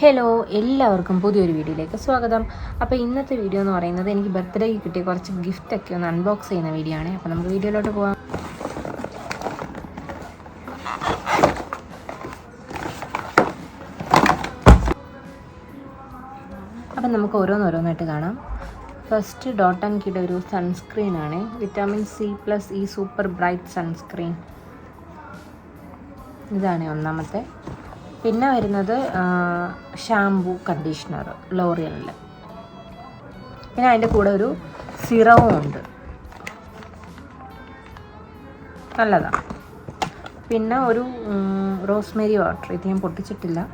Hello, എല്ലാവർക്കും പുതിയൊരു വീഡിയോയിലേക്ക് സ്വാഗതം. അപ്പോൾ ഇന്നത്തെ വീഡിയോ എന്ന് പറയുന്നത് എനിക്ക് ബർത്ത്ഡേക്ക് കിട്ടിയ കുറച്ച് ഗിഫ്റ്റൊക്കെ ഒന്ന് അൺബോക്സ് ചെയ്യുന്ന വീഡിയോ ആണ്. അപ്പോൾ നമുക്ക് വീഡിയോയിലോട്ട് പോകാം. അപ്പം നമുക്ക് ഓരോന്നോരോന്നായിട്ട് കാണാം. ഫസ്റ്റ് ഡോട്ട് ആൻഡ് കിയുടെ ഒരു സൺസ്ക്രീനാണ്, vitamin C+E super bright sunscreen. ഇതാണ് ഒന്നാമത്തെ. പിന്നെ വരുന്നത് ഷാംപൂ കണ്ടീഷണർ ലോറിയലിൽ. പിന്നെ അതിൻ്റെ കൂടെ ഒരു സിറവും ഉണ്ട്, നല്ലതാണ്. പിന്നെ ഒരു റോസ്മേരി വാട്ടർ, ഇത് ഞാൻ പൊട്ടിച്ചിട്ടില്ല.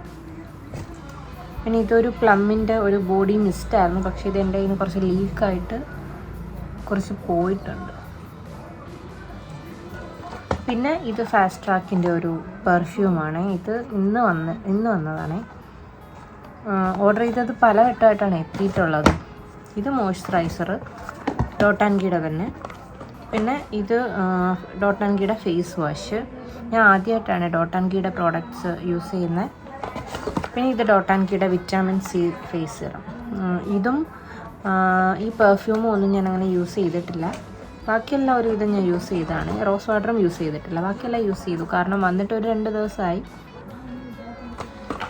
പിന്നെ ഇതൊരു പ്ലമ്മിൻ്റെ ഒരു ബോഡി മിസ്റ്റായിരുന്നു, പക്ഷേ ഇത് എൻ്റെ കയ്യിൽ നിന്ന് കുറച്ച് ലീക്കായിട്ട് കുറച്ച് പോയിട്ടുണ്ട്. പിന്നെ ഇത് ഫാസ്റ്റ് ട്രാക്കിൻ്റെ ഒരു പെർഫ്യൂമാണ്. ഇത് ഇന്ന് വന്നതാണ്. ഓർഡർ ചെയ്തത് പല വട്ടമായിട്ടാണ് എത്തിയിട്ടുള്ളത്. ഇത് മോയ്സ്ചറൈസർ ഡോട്ട് ആൻഡ് കീയുടെ തന്നെ. പിന്നെ ഇത് ഡോട്ട് ആൻഡ് കീയുടെ ഫേസ് വാഷ്. ഞാൻ ആദ്യമായിട്ടാണ് ഡോട്ട് ആൻഡ് കീയുടെ പ്രോഡക്റ്റ്സ് യൂസ് ചെയ്യുന്നത്. പിന്നെ ഇത് ഡോട്ട് ആൻഡ് കീയുടെ വിറ്റാമിൻ C ഫേസ് സിറം. ഇതും ഈ പെർഫ്യൂമും ഒന്നും ഞാൻ അങ്ങനെ യൂസ് ചെയ്തിട്ടില്ല. ബാക്കിയെല്ലാം ഒരു വിധം ഞാൻ യൂസ് ചെയ്തതാണ്. റോസ് വാട്ടറും യൂസ് ചെയ്തിട്ടില്ല, ബാക്കിയെല്ലാം യൂസ് ചെയ്തു. കാരണം വന്നിട്ട് ഒരു 2 ദിവസമായി.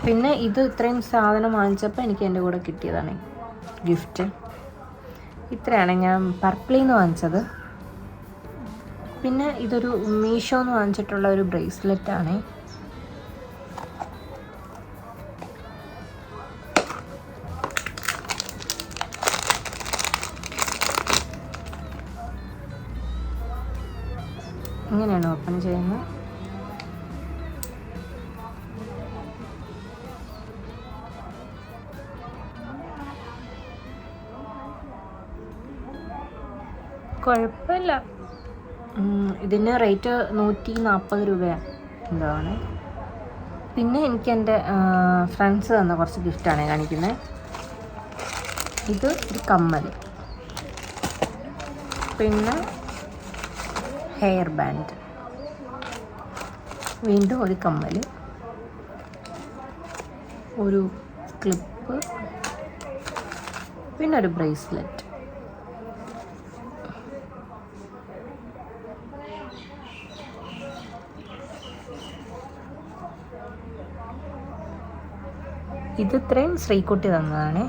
പിന്നെ ഇത് ഇത്രയും സാധനം വാങ്ങിച്ചപ്പോൾ എനിക്ക് എൻ്റെ കൂടെ കിട്ടിയതാണ് ഗിഫ്റ്റ്. ഇത്രയാണ് ഞാൻ പർപ്പിളിൽ നിന്ന് വാങ്ങിച്ചത്. പിന്നെ ഇതൊരു മീഷോന്ന് വാങ്ങിച്ചിട്ടുള്ള ഒരു ബ്രേസ്ലെറ്റാണ്. ഇങ്ങനെയാണ് ഓപ്പൺ ചെയ്യുന്നത്. കുഴപ്പമില്ല. ഇതിന് റേറ്റ് 140 രൂപയാണ് എന്താണ്. പിന്നെ എനിക്ക് എൻ്റെ ഫ്രണ്ട്സ് തന്ന കുറച്ച് ഗിഫ്റ്റാണ് കാണിക്കുന്നത്. ഇത് ഒരു കമ്മൽ, പിന്നെ ഹെയർ ബാൻഡ്, വീണ്ടും ഒരു കമ്മൽ, ഒരു ക്ലിപ്പ്, പിന്നെ ഒരു ബ്രേസ്ലെറ്റ്. ഇത് ഇത്രയും ശ്രീകുട്ടി തന്നതാണ്.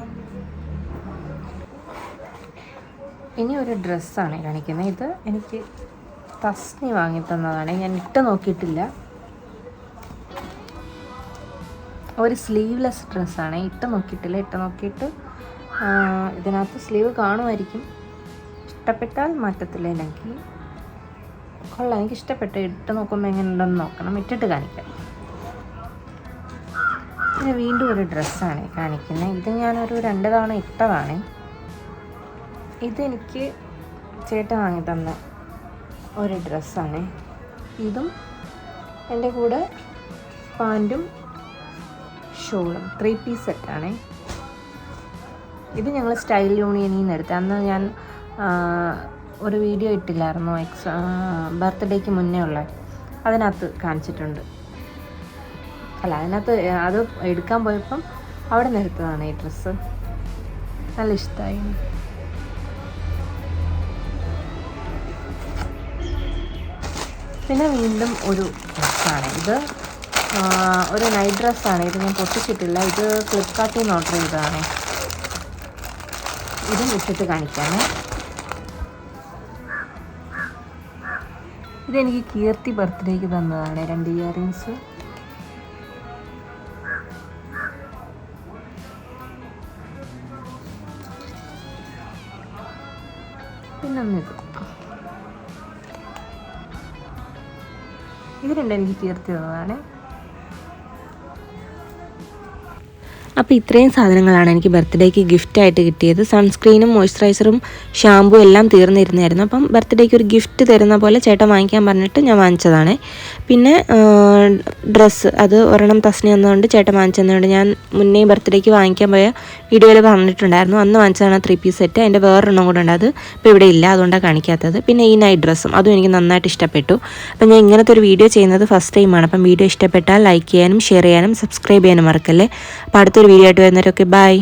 ഇനി ഒരു ഡ്രസ്സാണ് കാണിക്കുന്നത്. ഇത് എനിക്ക് തസ്നി വാങ്ങി തന്നതാണ്. ഞാൻ ഇട്ട് നോക്കിയിട്ടില്ല. ഒരു സ്ലീവ്ലെസ് ഡ്രസ്സാണ്. ഇട്ട് നോക്കിയിട്ടില്ല. ഇട്ട് നോക്കിയിട്ട് ഇതിനകത്ത് സ്ലീവ് കാണുമായിരിക്കും. ഇഷ്ടപ്പെട്ടാൽ മാറ്റത്തില്ല. എനിക്ക് കൊള്ളാം, എനിക്ക് ഇഷ്ടപ്പെട്ടു. ഇട്ട് നോക്കുമ്പോൾ എങ്ങനെ ഉണ്ടെന്ന് നോക്കണം. ഇട്ടിട്ട് കാണിക്കാം. പിന്നെ വീണ്ടും ഒരു ഡ്രസ്സാണ് കാണിക്കുന്നത്. ഇത് ഞാനൊരു 2 തവണ ഇട്ടതാണ്. ഇതെനിക്ക് ചേട്ടൻ വാങ്ങി തന്ന ഒരു ഡ്രസ്സാണ്. ഇതും എൻ്റെ കൂടെ പാൻറ്റും ഷോളും 3 പീസ് സെറ്റാണ്. ഇത് ഞങ്ങൾ സ്റ്റൈൽ യൂണിയനിൽ നിന്ന് എടുത്തത്. അന്ന് ഞാൻ ഒരു വീഡിയോ ഇട്ടില്ലായിരുന്നു, ബർത്ത്ഡേക്ക് മുന്നേ ഉള്ള, അതിനകത്ത് കാണിച്ചിട്ടുണ്ട്. അതിനകത്ത് അത് എടുക്കാൻ പോയപ്പം അവിടെ നിന്ന് എടുത്തതാണ് ഈ ഡ്രസ്സ്. നല്ല ഇഷ്ടമായി. പിന്നെ വീണ്ടും ഒരു ഡ്രസ്സാണ്. ഇത് ഒരു നൈറ്റ് ഡ്രസ്സാണ്. ഇത് ഞാൻ പൊട്ടിച്ചിട്ടില്ല. ഇത് ഫ്ലിപ്കാർട്ടിൽ നിന്ന് ഓർഡർ ചെയ്തതാണ്. ഇതും ഇട്ടിട്ട് കാണിക്കാമേ. ഇതെനിക്ക് കീർത്തി ബർത്ത്ഡേക്ക് തന്നതാണ് 2 ഇയറിങ്സ്. പിന്നൊന്നിത്. ഇത് രണ്ടും എനിക്ക് കീർത്തി തന്നതാണ്. അപ്പോൾ ഇത്രയും സാധനങ്ങളാണ് എനിക്ക് ബർത്ത്ഡേക്ക് ഗിഫ്റ്റായിട്ട് കിട്ടിയത്. സൺസ്ക്രീനും മോയ്സ്ചറൈസറും ഷാമ്പൂ എല്ലാം തീർന്നിരുന്നായിരുന്നു. അപ്പം ബർത്ത്ഡേക്ക് ഒരു ഗിഫ്റ്റ് തരുന്ന പോലെ ചേട്ടൻ വാങ്ങിക്കാൻ പറഞ്ഞിട്ട് ഞാൻ വാങ്ങിച്ചതാണ്. പിന്നെ ഡ്രസ്സ്, അത് ഒരെണ്ണം തസ്നി വന്നതുകൊണ്ട് ചേട്ടൻ വാങ്ങിച്ചതുകൊണ്ട് ഞാൻ മുന്നേ ബർത്ത്ഡേക്ക് വാങ്ങിക്കാൻ പോയ വീഡിയോയിൽ പറഞ്ഞിട്ടുണ്ടായിരുന്നു. അന്ന് വാങ്ങിച്ചതാണ് 3 പീസ് സെറ്റ്. അതിൻ്റെ വേറൊരെണ്ണം കൂടെ ഉണ്ട്, അത് ഇപ്പോൾ ഇവിടെ ഇല്ല, അതുകൊണ്ടാണ് കാണിക്കാത്തത്. പിന്നെ ഈ നൈറ്റ് ഡ്രസ്സും അതും എനിക്ക് നന്നായിട്ട് ഇഷ്ടപ്പെട്ടു. അപ്പം ഞാൻ ഇങ്ങനത്തെ ഒരു വീഡിയോ ചെയ്യുന്നത് ഫസ്റ്റ് ടൈമാണ്. അപ്പം വീഡിയോ ഇഷ്ടപ്പെട്ടാൽ ലൈക്ക് ചെയ്യാനും ഷെയർ ചെയ്യാനും സബ്സ്ക്രൈബ് ചെയ്യാനും മറക്കല്ലേ. അപ്പോൾ അടുത്തൊരു നല്ലൊരു വീഡിയോ ആയിട്ട് വരുന്നവരൊക്കെ ബൈ.